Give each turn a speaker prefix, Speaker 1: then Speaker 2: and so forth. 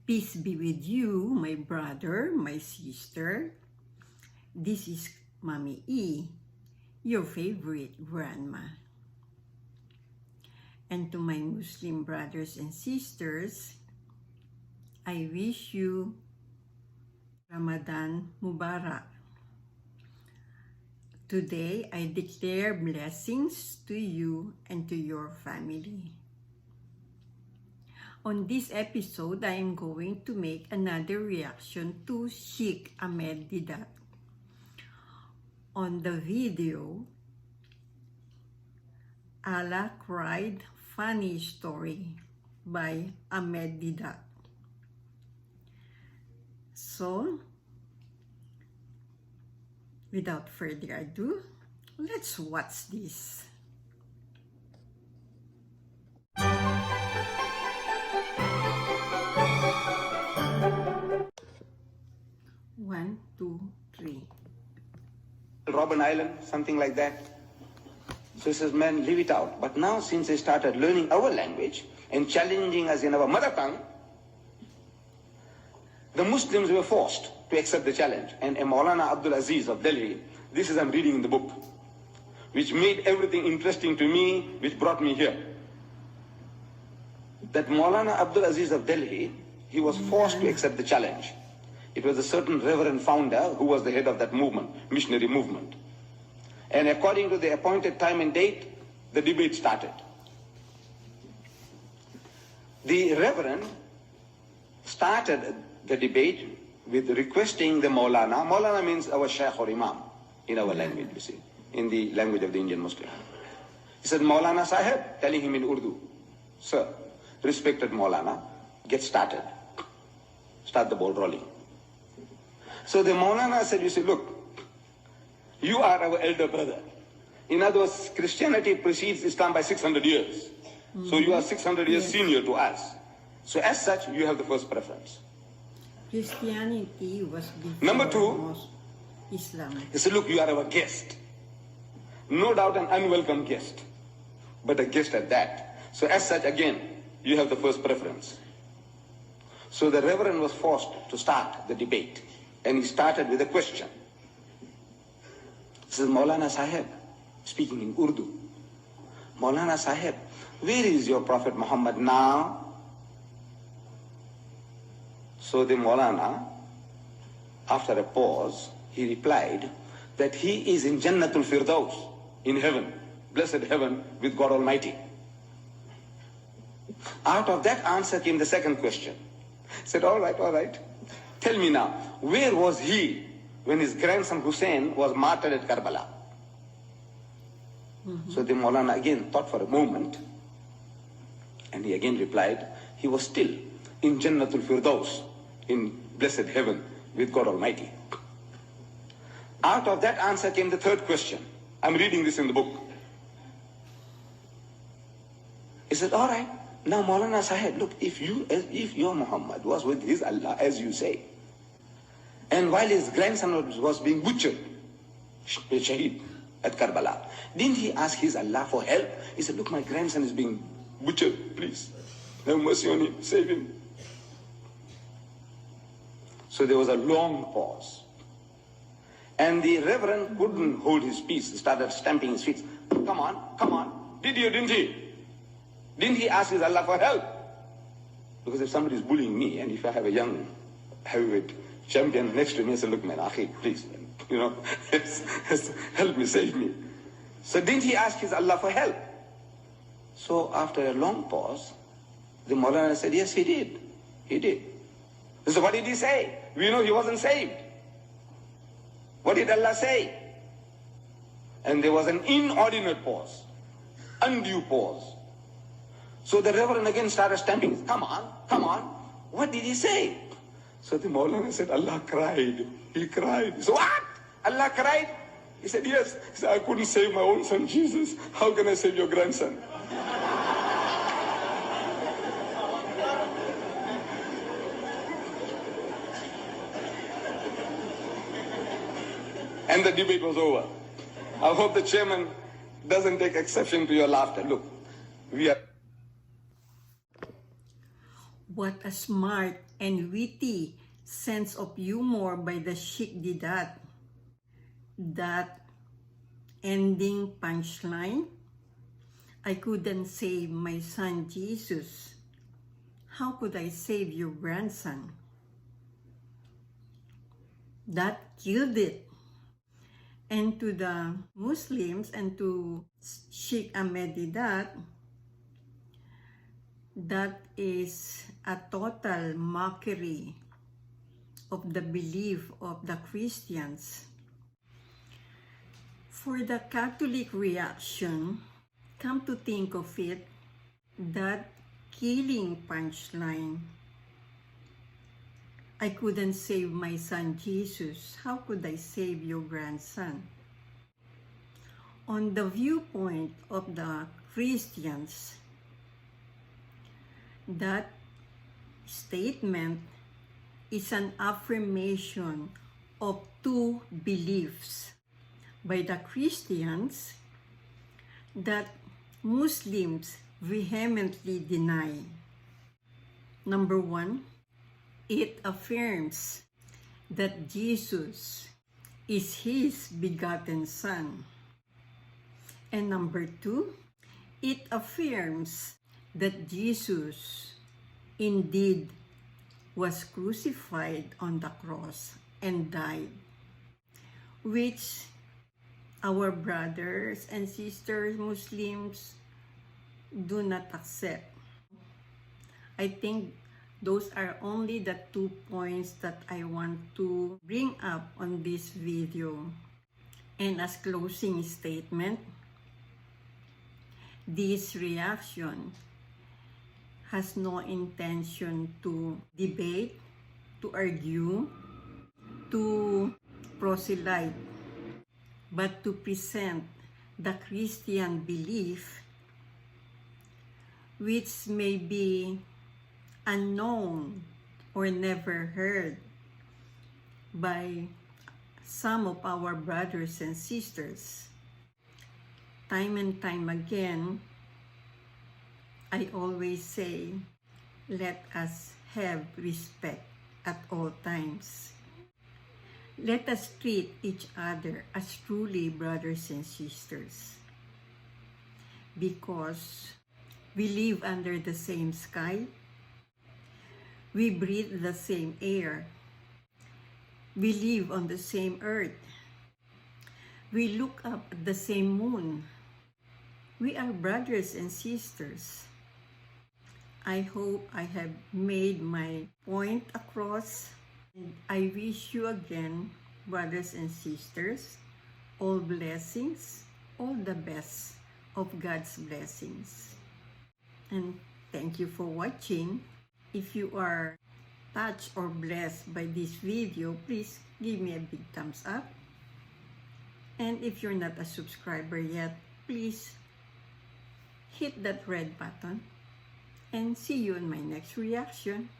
Speaker 1: Peace be with you, my brother, my sister. This is Mommy E, your favorite grandma. And to my Muslim brothers and sisters, I wish you Ramadan Mubarak. Today, I declare blessings to you and to your family. On this episode, I am going to make another reaction to Sheikh Ahmed Deedat. On the video, Allah Cried Funny Story by Ahmed Deedat. So, without further ado, let's watch this. One, two, three.
Speaker 2: Robben Island, something like that. So he says, man, leave it out. But now since they started learning our language and challenging us in our mother tongue, the Muslims were forced to accept the challenge. And Maulana Abdul Aziz of Delhi, this is I'm reading in the book, which made everything interesting to me, which brought me here. That Maulana Abdul Aziz of Delhi, he was forced to accept the challenge. It was a certain reverend founder who was the head of that movement, missionary movement. And according to the appointed time and date, the debate started. The reverend started the debate with requesting the Maulana. Maulana means our Shaykh or Imam in our language, you see, in the language of the Indian Muslim. He said, Maulana Sahib, telling him in Urdu, sir, respected Maulana, get started. Start the ball rolling. So the Maulana said, you see, look, you are our elder brother. In other words, Christianity precedes Islam by 600 years. So you are 600 years senior to us. So as such, you have the first preference.
Speaker 1: Christianity was before
Speaker 2: Number two,
Speaker 1: Islam.
Speaker 2: He said, look, you are our guest. No doubt an unwelcome guest, but a guest at that. So as such, again, you have the first preference. So the reverend was forced to start the debate. And he started with a question. He says, Maulana Sahib, speaking in Urdu, Maulana Sahib, where is your Prophet Muhammad now? So the Maulana, after a pause, he replied that he is in Jannatul Firdaus, in heaven, blessed heaven with God Almighty. Out of that answer came the second question. He said, all right. Tell me now, where was he when his grandson Hussein was martyred at Karbala? So the Maulana again thought for a moment, and he again replied, he was still in Jannatul Firdaus, in blessed heaven with God Almighty. Out of that answer came the third question. I'm reading this in the book. He said, all right, now Maulana Sahib, look, if your Muhammad was with his Allah, as you say, and while his grandson was being butchered, Shaheed, at Karbala, didn't he ask his Allah for help? He said, look, my grandson is being butchered, please. Have mercy on him, save him. So there was a long pause. And the reverend couldn't hold his peace. He started stamping his feet. Come on. Didn't he? Didn't he ask his Allah for help? Because if somebody is bullying me, and if I have a young heavyweight champion next to me, I say, look, man, Akhi, please, man, help me, save me. So didn't he ask his Allah for help? So after a long pause, the Maulana said, yes, he did. He did. So what did he say? We know he wasn't saved. What did Allah say? And there was an inordinate pause, undue pause. So the reverend again started stamping. Come on. What did he say? So the Maulana said, Allah cried. He cried. So what? Allah cried? He said, yes. He said, I couldn't save my own son, Jesus. How can I save your grandson? And the debate was over. I hope the chairman doesn't take exception to your laughter. Look, we are...
Speaker 1: What a smart and witty sense of humor by the Sheikh Deedat. That ending punchline, I couldn't save my son Jesus. How could I save your grandson? That killed it. And to the Muslims and to Sheikh Ahmed Deedat, that is a total mockery of the belief of the Christians. For the Catholic reaction, come to think of it, that killing punchline, I couldn't save my son Jesus. How could I save your grandson? On the viewpoint of the Christians, that statement is an affirmation of two beliefs by the Christians that Muslims vehemently deny. Number one, it affirms that Jesus is his begotten Son. And number two, it affirms that Jesus indeed was crucified on the cross and died, which our brothers and sisters Muslims do not accept. I think those are only the 2 points that I want to bring up on this video. And as closing statement, this reaction has no intention to debate, to argue, to proselyte, but to present the Christian belief which may be unknown or never heard by some of our brothers and sisters. Time and time again, I always say, let us have respect at all times. Let us treat each other as truly brothers and sisters, because we live under the same sky, we breathe the same air, we live on the same earth, we look up at the same moon. We are brothers and sisters. I hope I have made my point across. And I wish you again, brothers and sisters, all blessings, all the best of God's blessings. And thank you for watching. If you are touched or blessed by this video, please give me a big thumbs up. And if you're not a subscriber yet, please hit that red button. And see you in my next reaction.